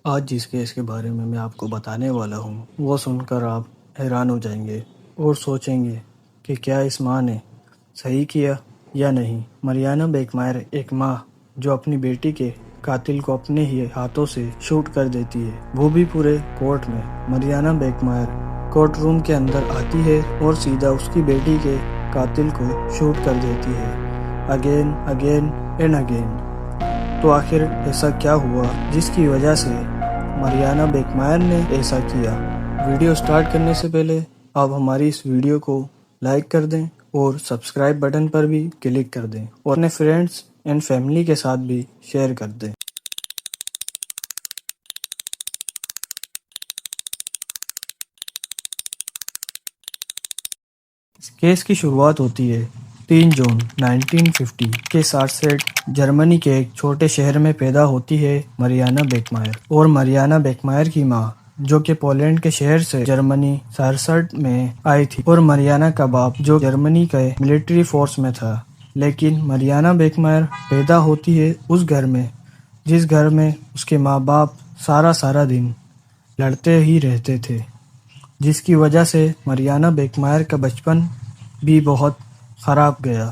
آج جس کیس کے بارے میں آپ کو بتانے والا ہوں وہ سن کر آپ حیران ہو جائیں گے اور سوچیں گے کہ کیا اس ماں نے صحیح کیا یا نہیں۔ مریانہ بیکمائر ایک ماں جو اپنی بیٹی کے قاتل کو اپنے ہی ہاتھوں سے شوٹ کر دیتی ہے، وہ بھی پورے کورٹ میں۔ مریانہ بیکمائر کورٹ روم کے اندر آتی ہے اور سیدھا اس کی بیٹی کے قاتل کو شوٹ کر دیتی ہے، اگین اینڈ اگین۔ تو آخر ایسا کیا ہوا جس کی وجہ سے مریانہ بیکمائر نے ایسا کیا؟ ویڈیو سٹارٹ کرنے سے پہلے آپ ہماری اس ویڈیو کو لائک کر دیں اور سبسکرائب بٹن پر بھی کلک کر دیں اور اپنے فرینڈز اینڈ فیملی کے ساتھ بھی شیئر کر دیں۔ اس کیس کی شروعات ہوتی ہے 3 جون 1950 کے سارسیٹ جرمنی کے ایک چھوٹے شہر میں پیدا ہوتی ہے مریانہ بیکمائر۔ اور مریانہ بیکمائر کی ماں جو کہ پولینڈ کے شہر سے جرمنی سارسیٹ میں آئی تھی، اور مریانہ کا باپ جو جرمنی کے ملٹری فورس میں تھا۔ لیکن مریانہ بیکمائر پیدا ہوتی ہے اس گھر میں جس گھر میں اس کے ماں باپ سارا دن لڑتے ہی رہتے تھے، جس کی وجہ سے مریانہ بیکمائر کا بچپن بھی بہت خراب گیا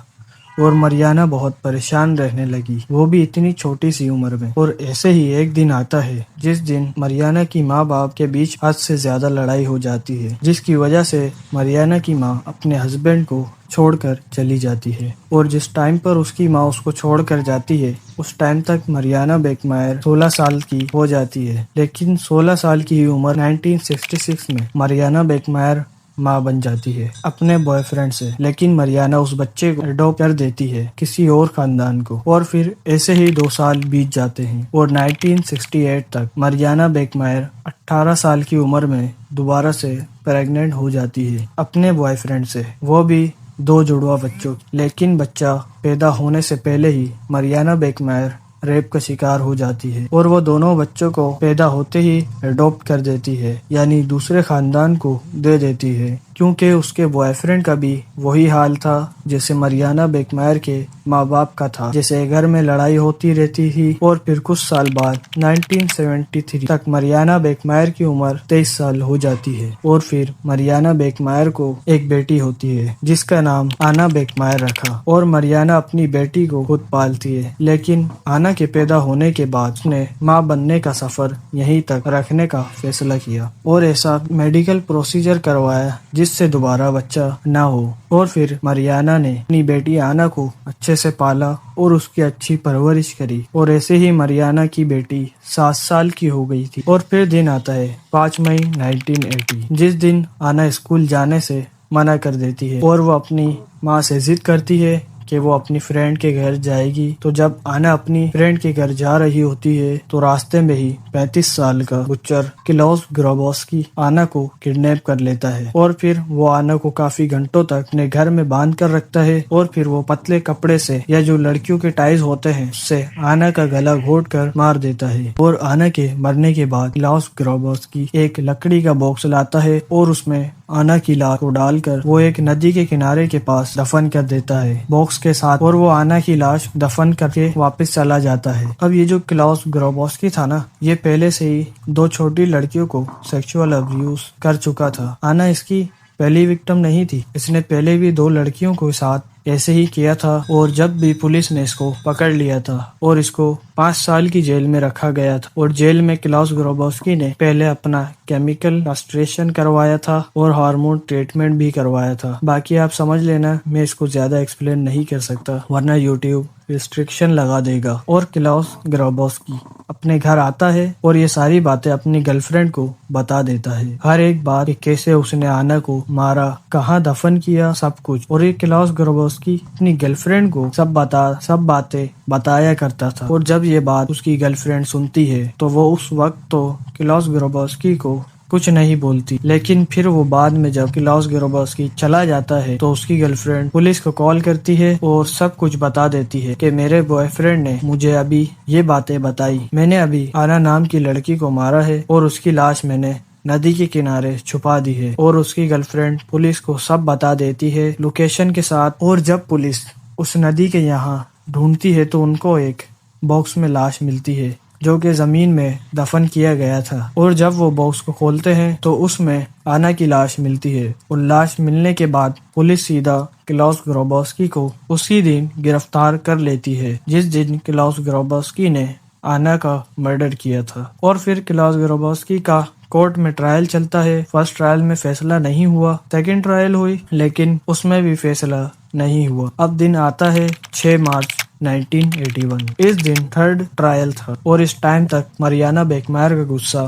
اور مریانہ بہت پریشان رہنے لگی، وہ بھی اتنی چھوٹی سی عمر میں۔ اور ایسے ہی ایک دن آتا ہے جس دن مریانہ کی ماں باپ کے بیچ حد سے زیادہ لڑائی ہو جاتی ہے، جس کی وجہ سے مریانہ کی ماں اپنے ہسبینڈ کو چھوڑ کر چلی جاتی ہے۔ اور جس ٹائم پر اس کی ماں اس کو چھوڑ کر جاتی ہے اس ٹائم تک مریانہ بیکمائر 16 سال کی ہو جاتی ہے۔ لیکن 16 سال کی عمر 1966 میں مریانہ بیکمائر ماں بن جاتی ہے اپنے بوائے فرینڈ سے، لیکن مریانہ اس بچے کو اڈاپٹ کر دیتی ہے کسی اور خاندان کو۔ اور پھر ایسے ہی 2 سال بیت جاتے ہیں اور 1968 تک مریانہ بیکمائر 18 سال کی عمر میں دوبارہ سے پریگننٹ ہو جاتی ہے اپنے بوائے فرینڈ سے، وہ بھی 2 جڑواں بچوں۔ لیکن بچہ پیدا ہونے سے پہلے ہی مریانہ بیکمائر ریپ کا شکار ہو جاتی ہے اور وہ دونوں بچوں کو پیدا ہوتے ہی اڈاپٹ کر دیتی ہے، یعنی دوسرے خاندان کو دے دیتی ہے، کیونکہ اس کے بوائے فرینڈ کا بھی وہی حال تھا جیسے مریانہ بیکمائر کے ماں باپ کا تھا۔ جیسے گھر میں لڑائی ہوتی رہتی تھی اور پھر کچھ سال بعد 1973 تک مریانہ بیکمائر کی عمر 23 سال ہو جاتی ہے اور پھر مریانہ بیکمائر کو ایک بیٹی ہوتی ہے جس کا نام آنا بیکمائر رکھا، اور مریانہ اپنی بیٹی کو خود پالتی ہے۔ لیکن آنا کے پیدا ہونے کے بعد اس نے ماں بننے کا سفر یہیں تک رکھنے کا فیصلہ کیا اور ایسا میڈیکل پروسیجر کروایا جس سے دوبارہ بچہ نہ ہو۔ اور پھر مریانہ نے اپنی بیٹی آنا کو اچھے سے پالا اور اس کی اچھی پرورش کری، اور ایسے ہی مریانہ کی بیٹی 7 سال کی ہو گئی تھی۔ اور پھر دن آتا ہے 5 مئی 1980 جس دن آنا اسکول جانے سے منع کر دیتی ہے اور وہ اپنی ماں سے ضد کرتی ہے کہ وہ اپنی فرینڈ کے گھر جائے گی۔ تو جب آنا اپنی فرینڈ کے گھر جا رہی ہوتی ہے تو راستے میں ہی 35 سال کا بچر کلاوس گروبوسکی آنا کو کڈنیپ کر لیتا ہے، اور پھر وہ آنا کو کافی گھنٹوں تک اپنے گھر میں باندھ کر رکھتا ہے، اور پھر وہ پتلے کپڑے سے یا جو لڑکیوں کے ٹائز ہوتے ہیں اس سے آنا کا گلا گھونٹ کر مار دیتا ہے۔ اور آنا کے مرنے کے بعد کلاوس گروبوسکی ایک لکڑی کا باکس لاتا ہے اور اس میں آنا کی لاش کو ڈال کر وہ ایک ندی کے کنارے کے پاس دفن کر دیتا ہے باکس کے ساتھ، اور وہ آنا کی لاش دفن کر کے واپس چلا جاتا ہے۔ اب یہ جو کلاوس گروبوسکی تھا نا، یہ پہلے سے ہی 2 چھوٹی لڑکیوں کو سیکشول ابیوز کر چکا تھا۔ آنا اس کی پہلی وکٹم نہیں تھی، اس نے پہلے بھی 2 لڑکیوں کے ساتھ ایسے ہی کیا تھا، اور جب بھی پولیس نے اس کو پکڑ لیا تھا اور اس کو 5 سال کی جیل میں رکھا گیا تھا، اور جیل میں کلاوس گروبوسکی نے پہلے اپنا کیمیکل کاسٹریشن کروایا تھا اور ہارمون ٹریٹمنٹ بھی کروایا تھا۔ باقی آپ سمجھ لینا، میں اس کو زیادہ ایکسپلین نہیں کر سکتا ورنہ یوٹیوب ریسٹرکشن لگا دے گا۔ اور کلاوس گروبوسکی اپنے گھر آتا ہے اور یہ ساری باتیں اپنی گرل فرینڈ کو بتا دیتا ہے، ہر ایک بات کہ کیسے اس نے آنا کو مارا، کہاں دفن کیا، سب کچھ۔ اور یہ کلاوس گروبوسکی اپنی گرل فرینڈ کو سب باتیں بتایا کرتا تھا، اور جب یہ بات اس کی گرل فرینڈ سنتی ہے تو وہ اس وقت تو کلاوس گروبوسکی کو کچھ نہیں بولتی، لیکن پھر وہ بعد میں جب کلاوس گروبوسکی چلا جاتا ہے تو اس کی گرل فرینڈ پولیس کو کال کرتی ہے اور سب کچھ بتا دیتی ہے کہ میرے بوائے فرینڈ نے مجھے ابھی یہ باتیں بتائی، میں نے ابھی آنا نام کی لڑکی کو مارا ہے اور اس کی لاش میں نے ندی کے کنارے چھپا دی ہے۔ اور اس کی گرل فرینڈ پولیس کو سب بتا دیتی ہے لوکیشن کے ساتھ، اور جب پولیس اس ندی کے یہاں ڈھونڈتی ہے تو ان کو ایک باکس میں لاش ملتی ہے جو کہ زمین میں دفن کیا گیا تھا، اور جب وہ باکس کو کھولتے ہیں تو اس میں آنا کی لاش ملتی ہے، اور لاش ملنے کے بعد پولیس سیدھا کلاؤس گروبوسکی کو اسی دن گرفتار کر لیتی ہے جس دن کلاؤس گروبوسکی نے آنا کا مرڈر کیا تھا۔ اور پھر کلاؤس گروبوسکی کا کورٹ میں ٹرائل چلتا ہے۔ فرسٹ ٹرائل میں فیصلہ نہیں ہوا، سیکنڈ ٹرائل ہوئی لیکن اس میں بھی فیصلہ نہیں ہوا۔ اب دن آتا ہے 6 مارچ 1981۔ اس دن تھرڈ ٹرائل تھا، اور اس ٹائم تک مریانا بیکمائر کا غصہ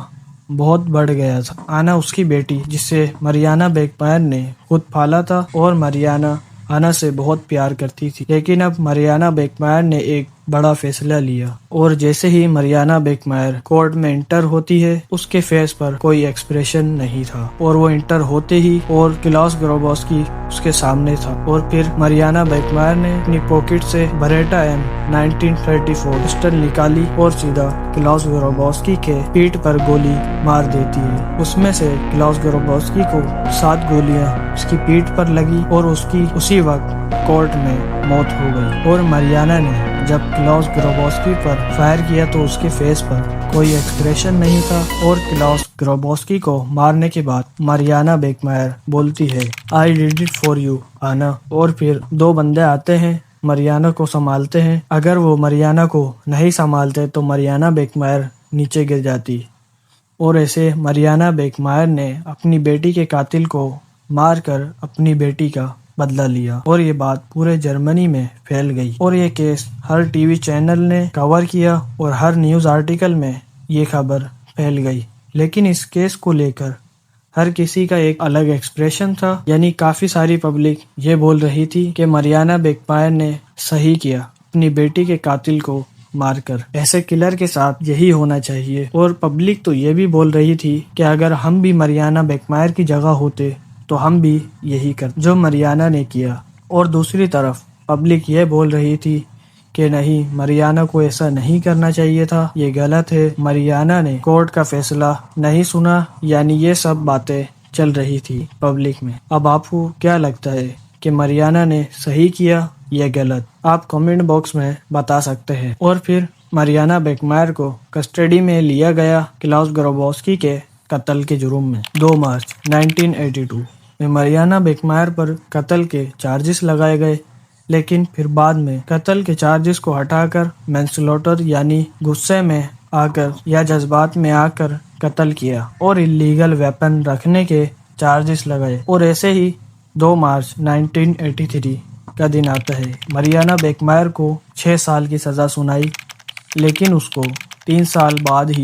بہت بڑھ گیا تھا۔ آنا اس کی بیٹی جسے مریانا بیکمائر نے خود پالا تھا، اور مریانا آنا سے بہت پیار کرتی تھی، لیکن اب مریانا بیکمائر نے ایک بڑا فیصلہ لیا، اور جیسے ہی مریانا بیکمائر کورٹ میں انٹر ہوتی ہے اس کے فیس پر کوئی ایکسپریشن نہیں تھا، اور وہ انٹر ہوتے ہی اور کلاؤس گروبوسکی اس کے سامنے تھا، اور پھر مریانا بیکمائر نے اپنی پاکٹ سے بریٹا ایم 1934 پسٹل نکالی اور سیدھا کلاؤس گروبوسکی کے پیٹھ پر گولی مار دیتی ہے۔ اس میں سے کلاؤس گروبوسکی کو 7 گولیاں اس کی پیٹھ پر لگی، اور اس کی اسی وقت کورٹ میں موت ہو گئی۔ اور مریانا نے جب کلاؤس گروبوسکی پر فائر کیا تو اس کے فیس پر کوئی ایکسپریشن نہیں تھا، اور کلاؤس گروبوسکی کو مارنے کے بعد مریانا بیکمائر بولتی ہے I did it for you آنا، اور پھر 2 بندے آتے ہیں، مریانا کو سنبھالتے ہیں۔ اگر وہ مریانا کو نہیں سنبھالتے تو مریانا بیکمائر نیچے گر جاتی، اور ایسے مریانا بیکمائر نے اپنی بیٹی کے قاتل کو مار کر اپنی بیٹی کا بدلہ لیا، اور یہ بات پورے جرمنی میں پھیل گئی، اور یہ کیس ہر ٹی وی چینل نے کور کیا، اور ہر نیوز آرٹیکل میں یہ خبر پھیل گئی۔ لیکن اس کیس کو لے کر ہر کسی کا ایک الگ ایکسپریشن تھا، یعنی کافی ساری پبلک یہ بول رہی تھی کہ مریانا بیکمائر نے صحیح کیا اپنی بیٹی کے قاتل کو مار کر، ایسے کلر کے ساتھ یہی ہونا چاہیے۔ اور پبلک تو یہ بھی بول رہی تھی کہ اگر ہم بھی مریانا بیکمائر کی جگہ ہوتے تو ہم بھی یہی کرتے جو مریانا نے کیا۔ اور دوسری طرف پبلک یہ بول رہی تھی کہ نہیں، مریانا کو ایسا نہیں کرنا چاہیے تھا، یہ غلط ہے، مریانا نے کورٹ کا فیصلہ نہیں سنا، یعنی یہ سب باتیں چل رہی تھی پبلک میں۔ اب آپ کو کیا لگتا ہے کہ مریانا نے صحیح کیا یا غلط؟ آپ کمنٹ باکس میں بتا سکتے ہیں۔ اور پھر مریانا بیکمائر کو کسٹڈی میں لیا گیا کلاؤس گروبوسکی کے قتل کے جرم میں۔ 2 مارچ 1982 میں مریانا بیکمائر پر قتل کے چارجز لگائے گئے، لیکن پھر بعد میں قتل کے چارجز کو ہٹا کر مینسلوٹر یعنی غصے میں آ کر یا جذبات میں آ کر قتل کیا، اور انلیگل ویپن رکھنے کے چارجز لگائے۔ اور ایسے ہی 2 مارچ 1983 کا دن آتا ہے، مریانا بیکمائر کو 6 سال کی سزا سنائی، لیکن اس کو 3 سال بعد ہی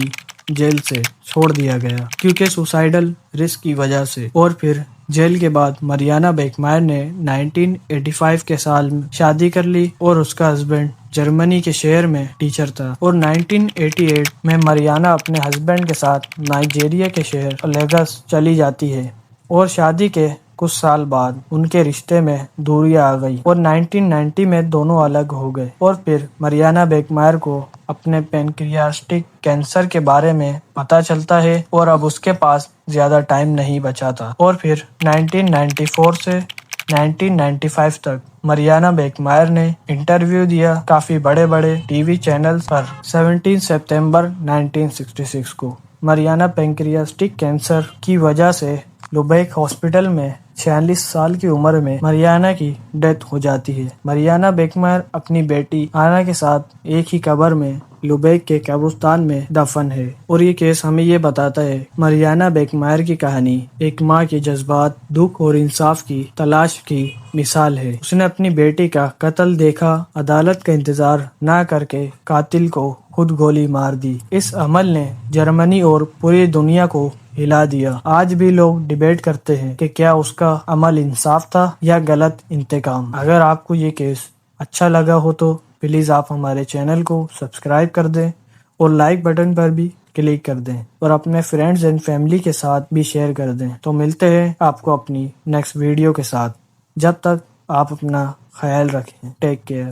جیل سے چھوڑ دیا گیا کیونکہ سوسائیڈل رسک کی وجہ سے۔ اور پھر جیل کے بعد مریانا بیکمائر نے 1985 کے سال میں شادی کر لی، اور اس کا ہسبینڈ جرمنی کے شہر میں ٹیچر تھا۔ اور 1988 میں مریانا اپنے ہسبینڈ کے ساتھ نائجیریا کے شہر لیگس چلی جاتی ہے، اور شادی کے کچھ سال بعد ان کے رشتے میں دوریاں آ گئی، اور 1990 میں دونوں الگ ہو گئے۔ اور پھر مریانا بیکمائر کو اپنے پینکریاسٹک کینسر کے بارے میں پتہ چلتا ہے، اور اب اس کے پاس زیادہ ٹائم نہیں بچا تھا۔ اور پھر 1994 سے 1995 تک مریانا بیکمائر نے انٹرویو دیا کافی بڑے بڑے ٹی وی چینلز پر۔ 17 ستمبر 1966 کو مریانا پینکریاسٹک کینسر کی وجہ سے لوبیک ہاسپٹل میں 46 سال کی عمر میں مریانا کی ڈیتھ ہو جاتی ہے۔ مریانا بیکمائر اپنی بیٹی آنا کے ساتھ ایک ہی قبر میں لوبیک کے قبرستان میں دفن ہے۔ اور یہ کیس ہمیں یہ بتاتا ہے مریانا بیکمائر کی کہانی ایک ماں کے جذبات، دکھ اور انصاف کی تلاش کی مثال ہے۔ اس نے اپنی بیٹی کا قتل دیکھا، عدالت کا انتظار نہ کر کے قاتل کو خود گولی مار دی۔ اس عمل نے جرمنی اور پوری دنیا کو ہلا دیا۔ آج بھی لوگ ڈیبیٹ کرتے ہیں کہ کیا اس کا عمل انصاف تھا یا غلط انتقام۔ اگر آپ کو یہ کیس اچھا لگا ہو تو پلیز آپ ہمارے چینل کو سبسکرائب کر دیں، اور لائک بٹن پر بھی کلک کر دیں، اور اپنے فرینڈز اینڈ فیملی کے ساتھ بھی شیئر کر دیں۔ تو ملتے ہیں آپ کو اپنی نیکسٹ ویڈیو کے ساتھ، جب تک آپ اپنا خیال رکھیں۔ Take care.